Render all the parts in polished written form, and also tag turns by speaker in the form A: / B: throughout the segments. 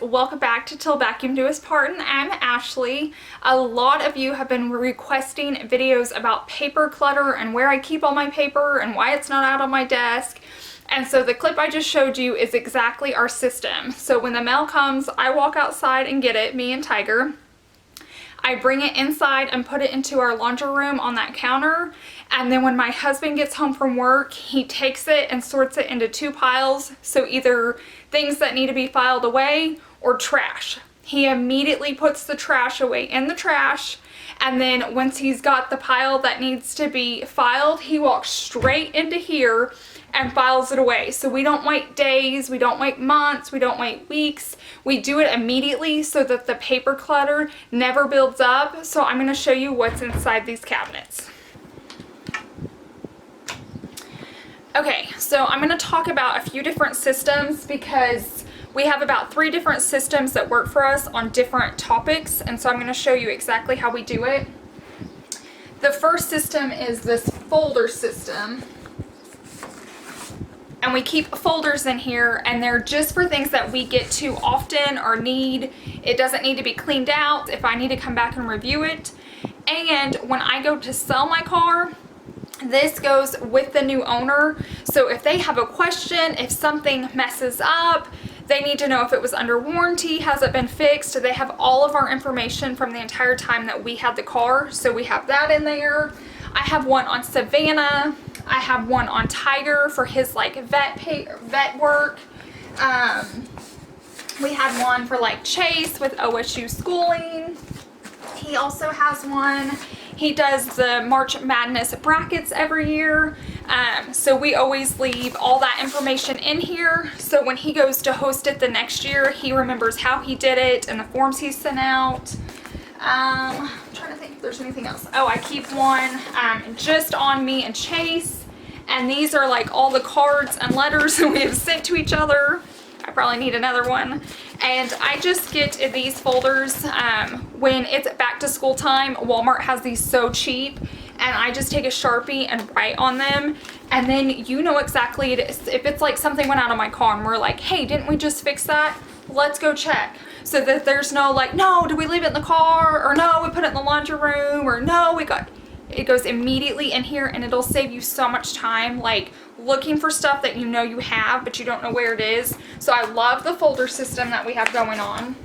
A: welcome back to Till Vacuum Do Us Part, and I'm Ashley. A lot of you have been requesting videos about paper clutter and where I keep all my paper and why it's not out on my desk. And so the clip I just showed you is exactly our system. So when the mail comes, I walk outside and get it, me and Tiger. I bring it inside and put it into our laundry room on that counter. And then when my husband gets home from work, he takes it and sorts it into two piles. So either things that need to be filed away or trash. He immediately puts the trash away in the trash. And then once he's got the pile that needs to be filed, he walks straight into here and files it away. So we don't wait days, we don't wait months, we don't wait weeks. We do it immediately so that the paper clutter never builds up. So I'm going to show you what's inside these cabinets. Okay, so I'm going to talk about a few different systems because we have about 3 different systems that work for us on different topics, and so I'm going to show you exactly how we do it. The first system is this folder system. And we keep folders in here, and they're just for things that we get to often or need. It doesn't need to be cleaned out if I need to come back and review it. And when I go to sell my car, this goes with the new owner. So if they have a question, if something messes up, they need to know if it was under warranty, has it been fixed. They have all of our information from the entire time that we had the car. So we have that in there. I have one on Savannah. I have one on Tiger for his like vet work. We had one for like Chase with OSU schooling. He also has one. He does the March Madness brackets every year. So we always leave all that information in here. So when he goes to host it the next year, he remembers how he did it and the forms he sent out. I'm trying to think if there's anything else. Oh, I keep one just on me and Chase. And these are like all the cards and letters that we have sent to each other. I probably need another one. And I just get these folders when it's back to school time. Walmart has these so cheap. And I just take a Sharpie and write on them. And then you know exactly it is. If it's like something went out of my car and we're like, hey, didn't we just fix that? Let's go check. So that there's no like, no, did we leave it in the car? Or no, we put it in the laundry room? Or no, we got... It goes immediately in here, and it'll save you so much time, like looking for stuff that you know you have, but you don't know where it is. So I love the folder system that we have going on.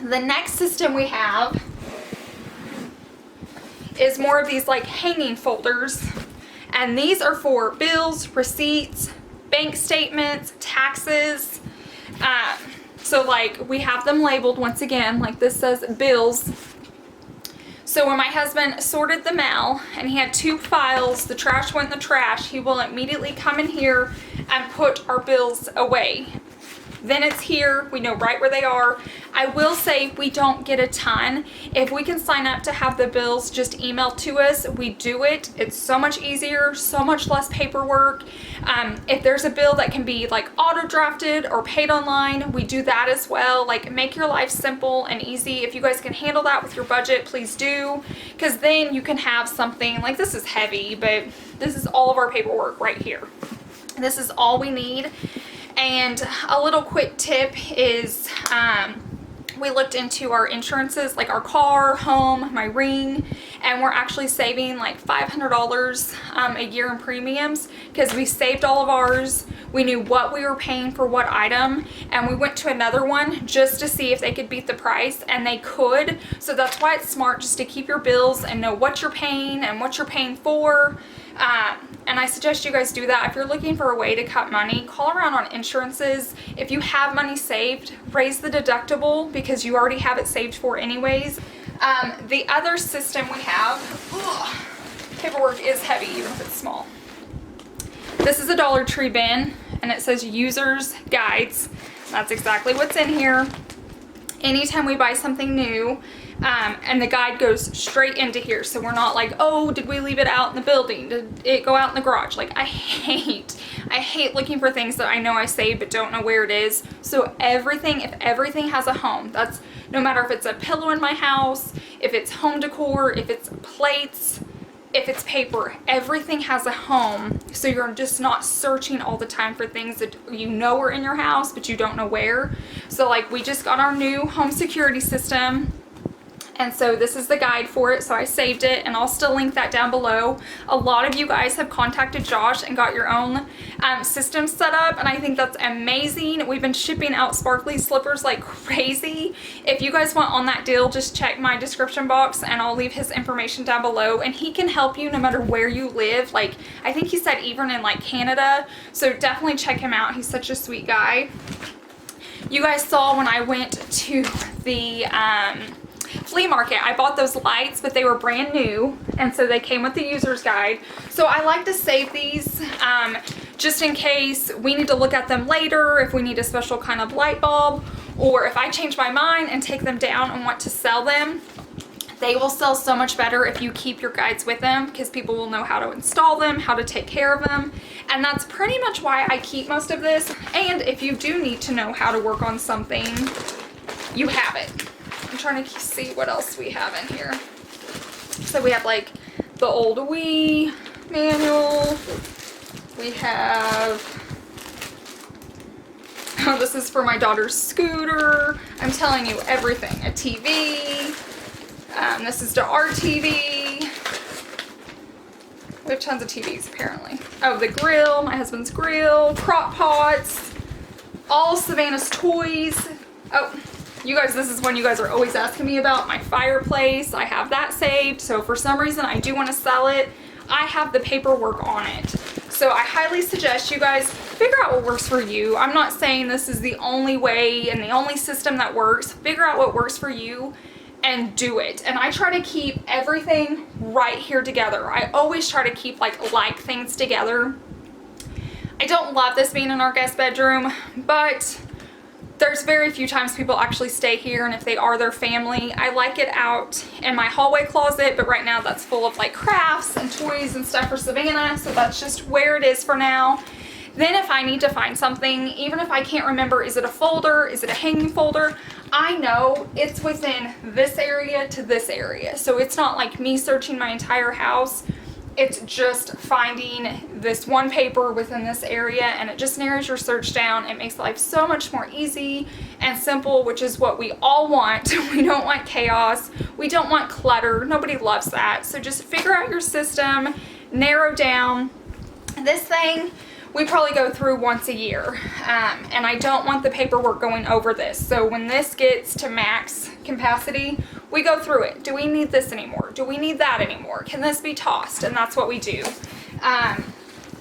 A: The next system we have is more of these like hanging folders, and these are for bills, receipts, bank statements, taxes. So like we have them labeled once again, like this says bills. So when my husband sorted the mail and he had 2 files, the trash went in the trash, he will immediately come in here and put our bills away. Then it's here, we know right where they are. I will say we don't get a ton. If we can sign up to have the bills just emailed to us, we do it. It's so much easier, so much less paperwork. If there's a bill that can be like auto drafted or paid online, we do that as well. Like make your life simple and easy. If you guys can handle that with your budget, please do. Because then you can have something like this is heavy, but this is all of our paperwork right here. This is all we need. And a little quick tip is we looked into our insurances, like our car, home, my ring, and we're actually saving like $500 a year in premiums because we saved all of ours. We knew what we were paying for what item, and we went to another one just to see if they could beat the price, and they could. So that's why it's smart just to keep your bills and know what you're paying and what you're paying for. And I suggest you guys do that. If you're looking for a way to cut money, call around on insurances. If you have money saved, raise the deductible because you already have it saved for anyways. The other system we have, paperwork is heavy even if it's small. This is a Dollar Tree bin, and it says users guides. That's exactly what's in here. Anytime we buy something new, and the guide goes straight into here, so we're not like, oh, did we leave it out in the building? Did it go out in the garage? Like I hate looking for things that I know I saved but don't know where it is. So if everything has a home, that's no matter if it's a pillow in my house, if it's home decor, if it's plates, if it's paper, everything has a home, so you're just not searching all the time for things that you know are in your house but you don't know where. So like, we just got our new home security system, and so this is the guide for it, so I saved it, and I'll still link that down below. A lot of you guys have contacted Josh and got your own system set up, and I think that's amazing. We've been shipping out sparkly slippers like crazy. If you guys want on that deal, just check my description box and I'll leave his information down below, and he can help you no matter where you live. Like, I think he said even in like Canada, so definitely check him out. He's such a sweet guy. You guys saw when I went to the flea market, I bought those lights, but they were brand new, and so they came with the user's guide. So I like to save these just in case we need to look at them later, if we need a special kind of light bulb, or if I change my mind and take them down and want to sell them. They will sell so much better if you keep your guides with them, because people will know how to install them, how to take care of them, and that's pretty much why I keep most of this. And if you do need to know how to work on something, you have it. I'm trying to see what else we have in here. So we have like the old Wii manual. We have, oh, this is for my daughter's scooter. I'm telling you everything. A TV. This is to our TV. We have tons of TVs apparently. Oh, the grill, my husband's grill, crock pots, all Savannah's toys. Oh, you guys, this is one you guys are always asking me about, my fireplace. I have that saved, so for some reason I do want to sell it. I have the paperwork on it. So I highly suggest you guys figure out what works for you. I'm not saying this is the only way and the only system that works. Figure out what works for you and do it. And I try to keep everything right here together. I always try to keep like things together. I don't love this being in our guest bedroom, but there's very few times people actually stay here, and if they are their family, I like it out in my hallway closet, but right now that's full of like crafts and toys and stuff for Savannah, so that's just where it is for now. Then if I need to find something, even if I can't remember, is it a folder, is it a hanging folder, I know it's within this area to this area, so it's not like me searching my entire house. It's just finding this one paper within this area, and it just narrows your search down. It makes life so much more easy and simple, which is what we all want. We don't want chaos. We don't want clutter. Nobody loves that. So just figure out your system, narrow down. This thing, we probably go through once a year, and I don't want the paperwork going over this. So when this gets to max capacity, we go through it. Do we need this anymore? Do we need that anymore? Can this be tossed? And that's what we do.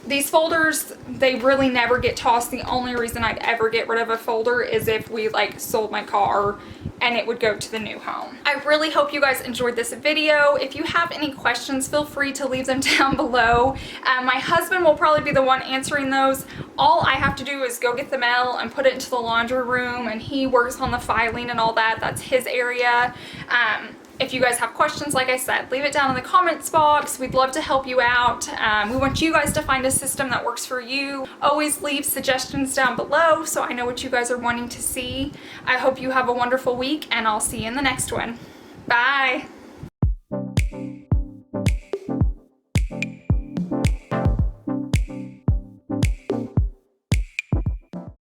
A: These folders, they really never get tossed. The only reason I'd ever get rid of a folder is if we like sold my car and it would go to the new home. I really hope you guys enjoyed this video. If you have any questions, feel free to leave them down below. My husband will probably be the one answering those. All I have to do is go get the mail and put it into the laundry room, and he works on the filing and all that. That's his area. If you guys have questions, like I said, leave it down in the comments box. We'd love to help you out. We want you guys to find a system that works for you. Always leave suggestions down below so I know what you guys are wanting to see. I hope you have a wonderful week, and I'll see you in the next one. Bye.